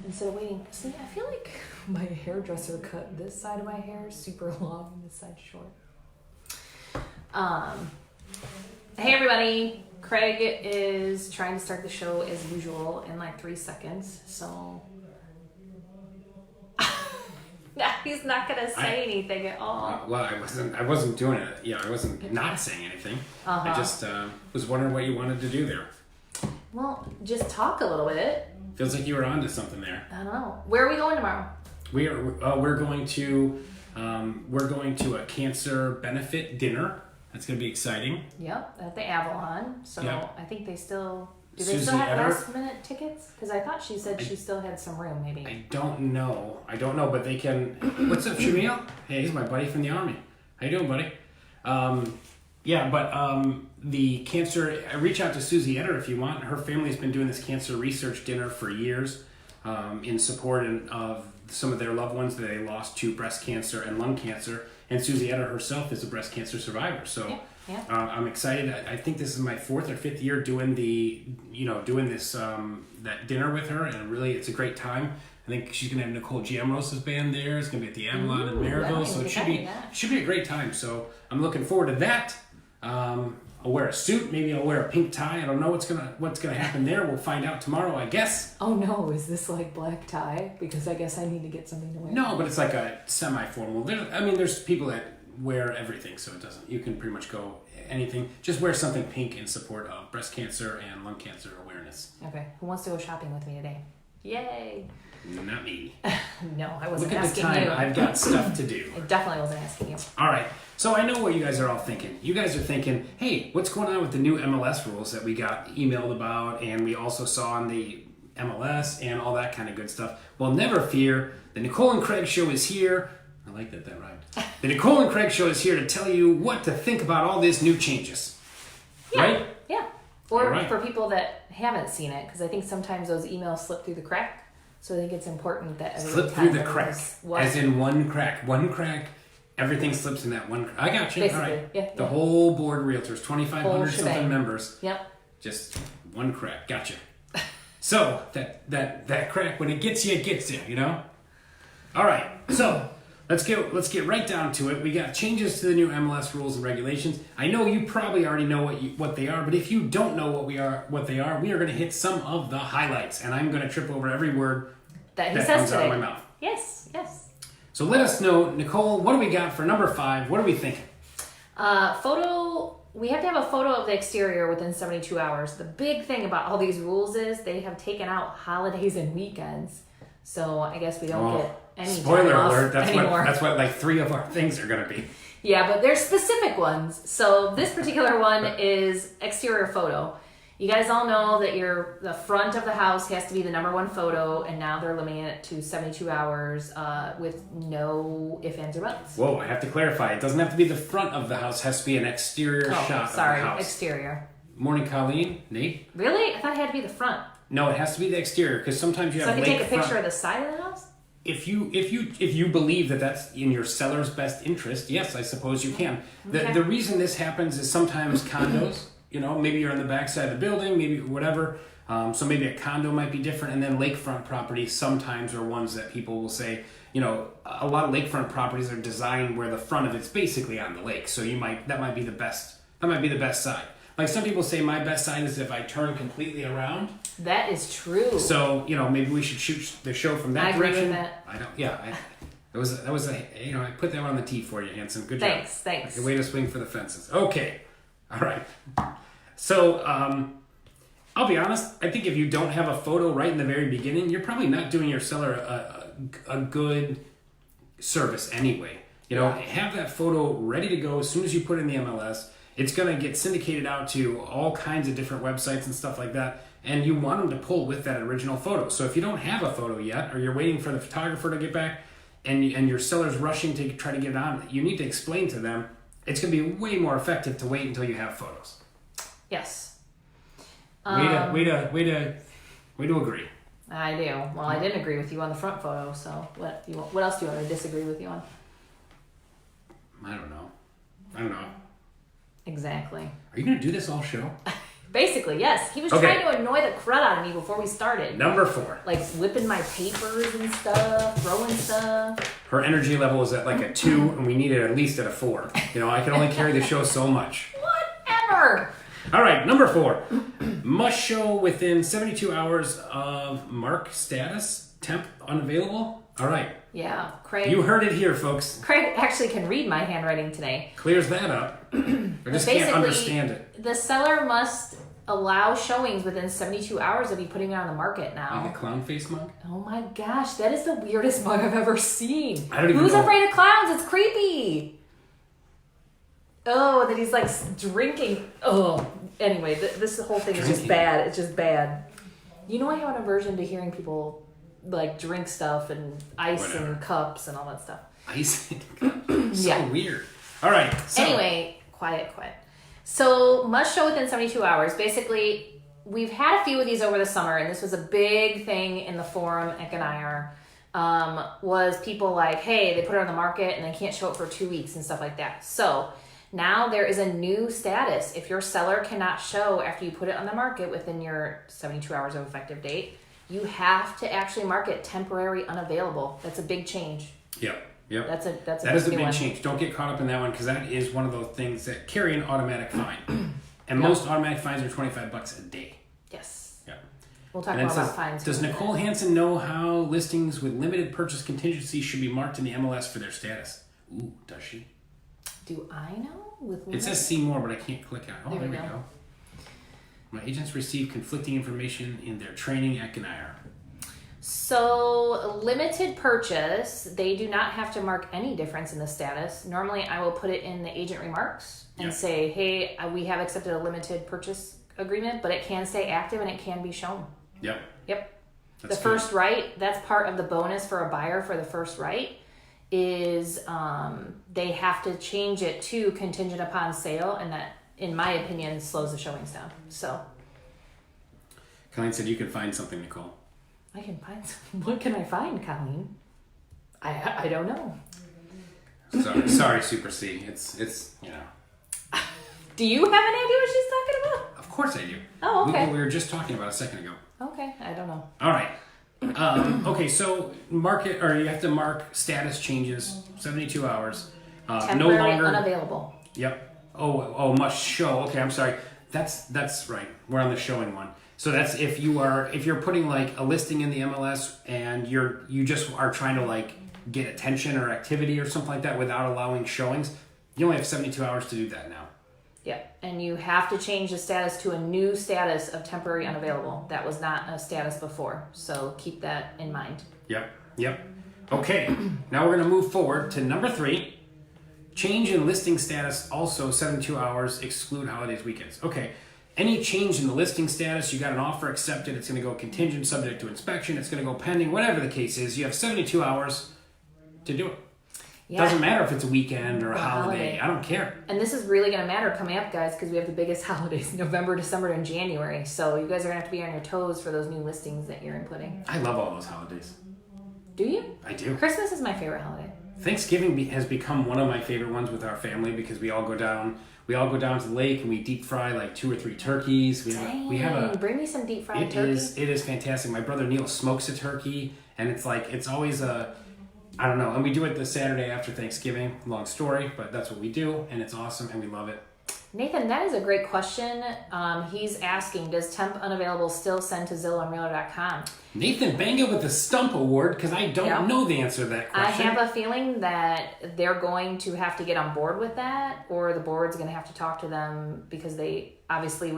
instead of waiting. See, I feel like my hairdresser cut this side of my hair super long and this side short. Hey everybody, Craig is trying to start the show as usual in like 3 seconds, so he's not gonna say anything at all. Well, I wasn't doing it. Yeah, I wasn't not saying anything. I just was wondering what you wanted to do there. Well, just talk a little bit. Feels like you were onto something there. I don't know. Where are we going tomorrow? We're going to a cancer benefit dinner. That's going to be exciting. Yep, at the Avalon. So yep. I think they still... Do they Susie still have Etter? last minute tickets? Because I thought she said she still had some room, maybe. I don't know, but they can... What's up, Shamil? Hey, he's my buddy from the Army. How you doing, buddy? The cancer... Reach out to Susie Etter if you want. Her family's been doing this cancer research dinner for years in support of some of their loved ones that they lost to breast cancer and lung cancer. And Susie Etter herself is a breast cancer survivor. So yeah. I'm excited. I think this is my 4th or 5th year doing that dinner with her, and really it's a great time. I think she's gonna have Nicole Giamrosa's band there. It's gonna be at the Avalon in Maryville, so it should be a great time. So I'm looking forward to that. I'll wear a suit, maybe I'll wear a pink tie. I don't know what's gonna happen there. We'll find out tomorrow, I guess. Oh no, is this like black tie? Because I guess I need to get something to wear. No, but it's like a semi-formal. There's people that wear everything, so it doesn't. You can pretty much go anything. Just wear something pink in support of breast cancer and lung cancer awareness. Okay, who wants to go shopping with me today? Yay! Not me. No, I wasn't Look at asking the time. you. I've got stuff to do. I definitely wasn't asking you. All right. So I know what you guys are all thinking. You guys are thinking, hey, what's going on with the new MLS rules that we got emailed about and we also saw on the MLS and all that kind of good stuff? Well, never fear. The Nicole and Craig Show is here. I like that rhymed. The Nicole and Craig Show is here to tell you what to think about all these new changes. Yeah. Right? Yeah. Or right. For people that haven't seen it, because I think sometimes those emails slip through the crack. So I think it's important that slip through the crack, as in one crack. One crack, everything slips in that one crack. I got you. Basically, all right. yeah. The whole board of realtors, 2,500 something members. Yep. Just one crack. Gotcha. So that crack, when it gets you, you know? All right. So let's get right down to it. We got changes to the new MLS rules and regulations. I know you probably already know what they are, but if you don't know what they are, we are going to hit some of the highlights, and I'm going to trip over every word that comes today. out of my mouth. Yes. So let us know, Nicole, what do we got for number 5? What are we thinking? Photo. We have to have a photo of the exterior within 72 hours. The big thing about all these rules is they have taken out holidays and weekends. So I guess we don't get any spoiler time off alert, anymore. That's what like 3 of our things are going to be. Yeah, but there's specific ones. So this particular one is exterior photo. You guys all know that the front of the house has to be the number 1 photo, and now they're limiting it to 72 hours with no ifs, ands, or buts. Whoa, I have to clarify. It doesn't have to be the front of the house. It has to be an exterior shot of the house. Exterior. Morning, Colleen. Nate? Really? I thought it had to be the front. No, it has to be the exterior, because sometimes you have So I can take a front. picture of the side of the house? If you believe that that's in your seller's best interest, yes, I suppose you can. Okay. The reason this happens is sometimes condos, maybe you're on the back side of the building, maybe whatever. So maybe a condo might be different, and then lakefront properties sometimes are ones that people will say, a lot of lakefront properties are designed where the front of it's basically on the lake. So that might be the best side. Like some people say my best side is if I turn completely around. That is true. So, maybe we should shoot the show from that direction. I agree with that. I put that one on the tee for you, Hanson. Good job. Thanks. Way to swing for the fences. Okay. All right. So, I'll be honest. I think if you don't have a photo right in the very beginning, you're probably not doing your seller a good service anyway. Have that photo ready to go as soon as you put in the MLS. It's going to get syndicated out to all kinds of different websites and stuff like that. And you want them to pull with that original photo. So if you don't have a photo yet, or you're waiting for the photographer to get back, and your seller's rushing to try to get it on, you need to explain to them it's going to be way more effective to wait until you have photos. Yes. Way to agree. I do. Well, I didn't agree with you on the front photo. So what else do you want to disagree with you on? I don't know. Exactly. Are you going to do this all show? Basically, yes. He was Okay. trying to annoy the crud out of me before we started. Number 4. Like whipping my papers and stuff, throwing stuff. Her energy level is at like a 2, and we need it at least at a 4. You know, I can only carry the show so much. Whatever. All right, number 4. Must show within 72 hours of mark status, temp unavailable. All right, Yeah, Craig. you heard it here, folks. Craig actually can read my handwriting today. Clears that up. I just Basically, can't understand it. The seller must allow showings within 72 hours of you putting it on the market Like now. a clown face mug? Oh my gosh, that is the weirdest mug I've ever seen. I don't even Who's know. afraid of clowns? It's creepy. Oh, that he's like drinking. Oh, anyway, this whole thing is just Drinking. bad. It's just bad. You know, I have an aversion to hearing people like drink stuff and ice Whatever. and cups and all that stuff. Icing. So Yeah. weird. All right, so. Anyway, quiet. So, must show within 72 hours. Basically, we've had a few of these over the summer, and this was a big thing in the forum at Ganayar. Was people like, hey, they put it on the market and they can't show it for 2 weeks and stuff like that. So, now there is a new status. If your seller cannot show after you put it on the market within your 72 hours of effective date, you have to actually mark it temporary unavailable. That's a big change. Yep. That's a That is a new big one. change. Don't get caught up in that one because that is one of those things that carry an automatic fine. And most automatic fines are $25 a day. Yes. Yeah. We'll talk And it more says, about fines. does in a minute. Nicole Hansen know how listings with limited purchase contingency should be marked in the MLS for their status? Ooh, does she? Do I know? With It says see more, but I can't click on it. Oh, There there we we go. go. My agents receive conflicting information in their training at Ganayar. So, limited purchase, they do not have to mark any difference in the status. Normally, I will put it in the agent remarks and Yeah. say, hey, we have accepted a limited purchase agreement, but it can stay active and it can be shown. Yep. Yep. That's The first right, that's part of the bonus for a buyer for the first right, is they have to change it to contingent upon sale, and that, in my opinion, slows the showings down. So, Colleen said you can find something, Nicole. I can find some. What can I find, Colleen? I don't know. Sorry, Super C. It's you know. Do you have any idea what she's talking about? Of course I do. Oh, okay. We were just talking about it a second ago. Okay, I don't know. All right. Okay, so you have to mark status changes 72 hours. No Temporary longer. unavailable. Yep. Oh, must show. Okay, I'm sorry. That's right. We're on the showing one. So that's if you're putting like a listing in the MLS and you just are trying to like get attention or activity or something like that without allowing showings. You only have 72 hours to do that now. Yeah, and you have to change the status to a new status of temporary unavailable. That was not a status before, so keep that in mind. Yep. Okay, now we're going to move forward to number 3. Change in listing status, also 72 hours, exclude holidays, weekends. Okay, any change in the listing status, you got an offer accepted, it's going to go contingent, subject to inspection, it's going to go pending, whatever the case is, you have 72 hours to do it. Yeah. Doesn't matter if it's a weekend or a Or a holiday, holiday. I don't care. And this is really going to matter coming up, guys, because we have the biggest holidays, November, December, and January. So you guys are going to have to be on your toes for those new listings that you're inputting. I love all those holidays. Do you? I do. Christmas is my favorite holiday. Thanksgiving has become one of my favorite ones with our family because we all go down to the lake and we deep fry like 2 or 3 turkeys. We have a Bring me some deep fried It turkey. is fantastic. My brother Neil smokes a turkey, and it's always I don't know. And we do it the Saturday after Thanksgiving. Long story, but that's what we do, and it's awesome, and we love it. Nathan, that is a great question. He's asking, does temp unavailable still send to ZillowandRealtor.com? Nathan Banga with the Stump Award because I don't Yeah. know the answer to that I question. have a feeling that they're going to have to get on board with that, or the board's going to have to talk to them because we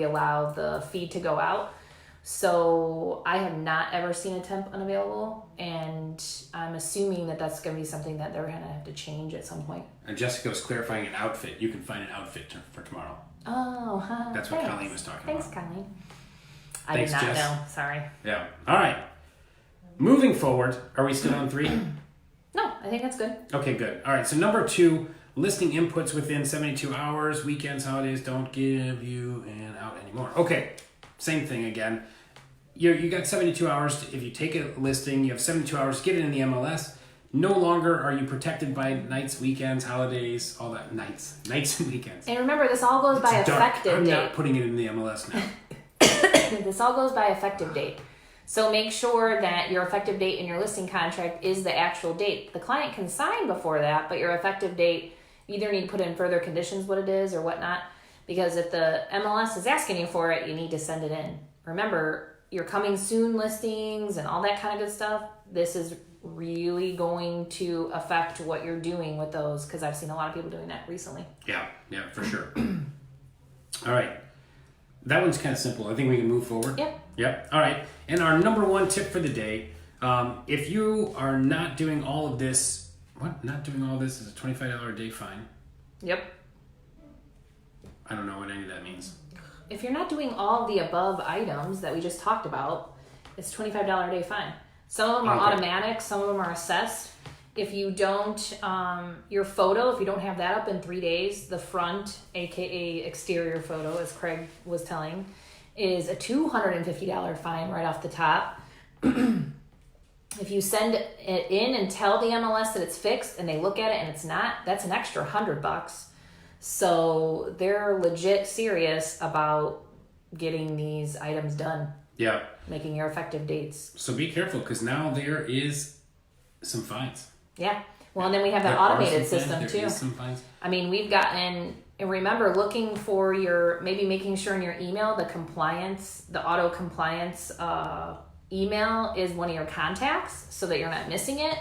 allow the feed to go out. So I have not ever seen a temp unavailable, and I'm assuming that that's going to be something that they're going to have to change at some point. And Jessica was clarifying an outfit. You can find an outfit for tomorrow. Oh, That's what thanks. Colleen was talking Thanks, about. Colleen. I Thanks, did not Jess. know. Sorry. Yeah. All right. Moving forward, are we still on 3? No, I think that's good. Okay, good. All right, so number 2, listing inputs within 72 hours. Weekends, holidays don't give you an out anymore. Okay, same thing again. You got 72 hours. If you take a listing, you have 72 hours to get it in the MLS. no longer are you protected by nights, weekends, holidays, all that. Nights and weekends. And remember, this all goes by It's dark. effective I'm date. not putting it in the MLS now. This all goes by effective date. So make sure that your effective date in your listing contract is the actual date. The client can sign before that, but your effective date, you either need to put in further conditions what it is or whatnot, because if the MLS is asking you for it, you need to send it in. Remember, your coming soon listings and all that kind of good stuff, this is really going to affect what you're doing with those, because I've seen a lot of people doing that recently. Yeah, for sure. All right. That one's kind of simple. I think we can move forward. Yep. All right. And our number one tip for the day, if you are not doing all of this, not doing all this is a $25 a day fine. Yep. I don't know what any of that means. If you're not doing all the above items that we just talked about, it's $25 a day fine. Some of them are automatic, some of them are assessed. If you don't, your photo, if you don't have that up in 3 days, the front, aka exterior photo, as Craig was telling, is a $250 fine right off the top. If you send it in and tell the MLS that it's fixed and they look at it and it's not, that's an extra $100. So they're legit serious about getting these items done. Yeah. Making your effective dates. So be careful, because now there is some fines. Yeah. Well, and then we have that There are automated some system fines. too. There is some fines. I mean, we've gotten, and remember, looking for maybe making sure in your email, the auto compliance email is one of your contacts so that you're not missing it.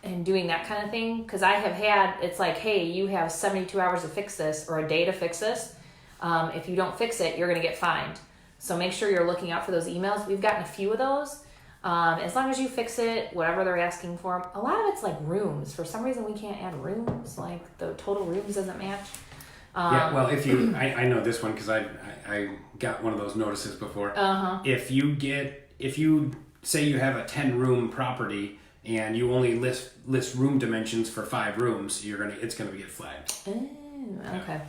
And doing that kind of thing. Because I have had, it's like, hey, you have 72 hours to fix this or a day to fix this. If you don't fix it, you're going to get fined. So make sure you're looking out for those emails. We've gotten a few of those. As long as you fix it, whatever they're asking for. A lot of it's like rooms. For some reason, we can't add rooms. Like the total rooms doesn't match. Yeah, well, if you, I know this one because I got one of those notices before. If you say you have a 10-room property and you only list room dimensions for 5 rooms, it's gonna get flagged. Okay.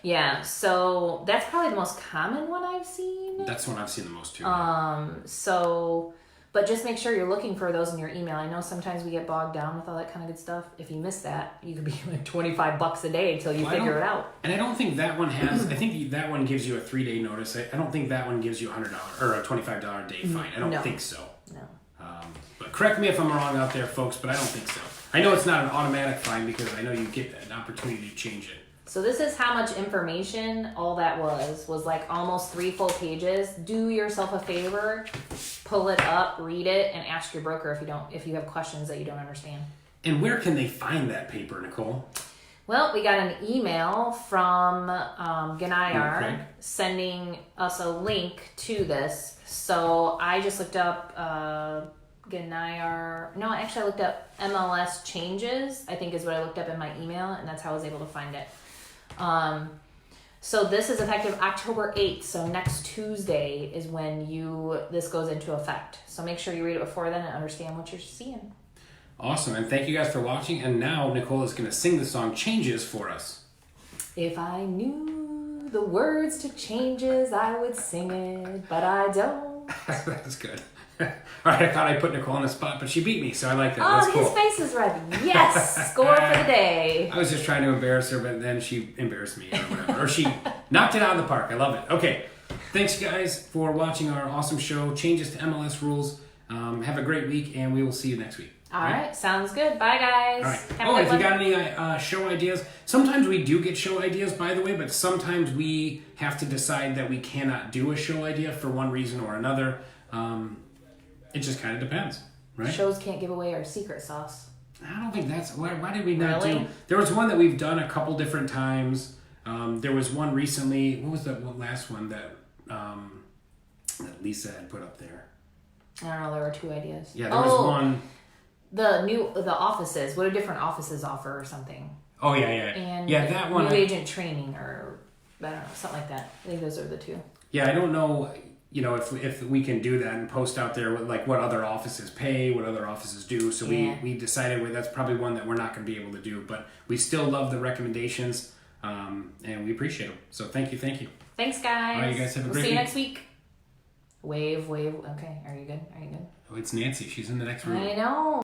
Yeah, so that's probably the most common one I've seen. That's one I've seen the most too. But just make sure you're looking for those in your email. I know sometimes we get bogged down with all that kind of good stuff. If you miss that, you could be like $25 a day until you figure it out. And I don't think that one has. I think that one gives you a 3-day notice. I don't think that one gives you $100 or a $25 a day fine. I don't think so. No. But correct me if I'm wrong out there, folks. But I don't think so. I know it's not an automatic fine because I know you get an opportunity to change it. So this is how much information all that was like almost 3 full pages. Do yourself a favor, pull it up, read it, and ask your broker if you have questions that you don't understand. And where can they find that paper, Nicole? Well, we got an email from Ganayar Craig? sending us a link to this. So I just looked up Ganayar. No, actually I looked up MLS changes, I think is what I looked up in my email, and that's how I was able to find it. So this is effective October 8th. So next Tuesday is when this goes into effect. So make sure you read it before then and understand what you're seeing. Awesome. And thank you guys for watching. And now Nicole is going to sing the song Changes for us. If I knew the words to Changes, I would sing it, but I don't. That's good. All right, I thought I put Nicole on the spot, but she beat me, so I like that. Oh, That's cool. his face is red. Yes! Score for the day. I was just trying to embarrass her, but then she embarrassed me or whatever. Or she knocked it out of the park. I love it. Okay. Thanks, guys, for watching our awesome show, Changes to MLS Rules. Have a great week, and we will see you next week. All right. Sounds good. Bye, guys. All right. Have Oh, a if good you one. got any show ideas, sometimes we do get show ideas, by the way, but sometimes we have to decide that we cannot do a show idea for one reason or another. It just kind of depends, right? Shows can't give away our secret sauce. I don't think that's... Why did we not Really? do... There was one that we've done a couple different times. There was one recently... What was that one last one that Lisa had put up there? I don't know. There were 2 ideas. Yeah, there was one... The offices. What do different offices offer or something? Oh, yeah. And Yeah, that one... new agent training or, I don't know, something like that. I think those are the 2. Yeah, I don't know... if we can do that and post out there what other offices pay, what other offices do. So we decided that's probably one that we're not going to be able to do, but we still love the recommendations, and we appreciate them. So thank you. Thanks, guys. All right, you guys have a great See you week. next week. Wave. Okay, are you good? Oh, it's Nancy. She's in the next room. I know.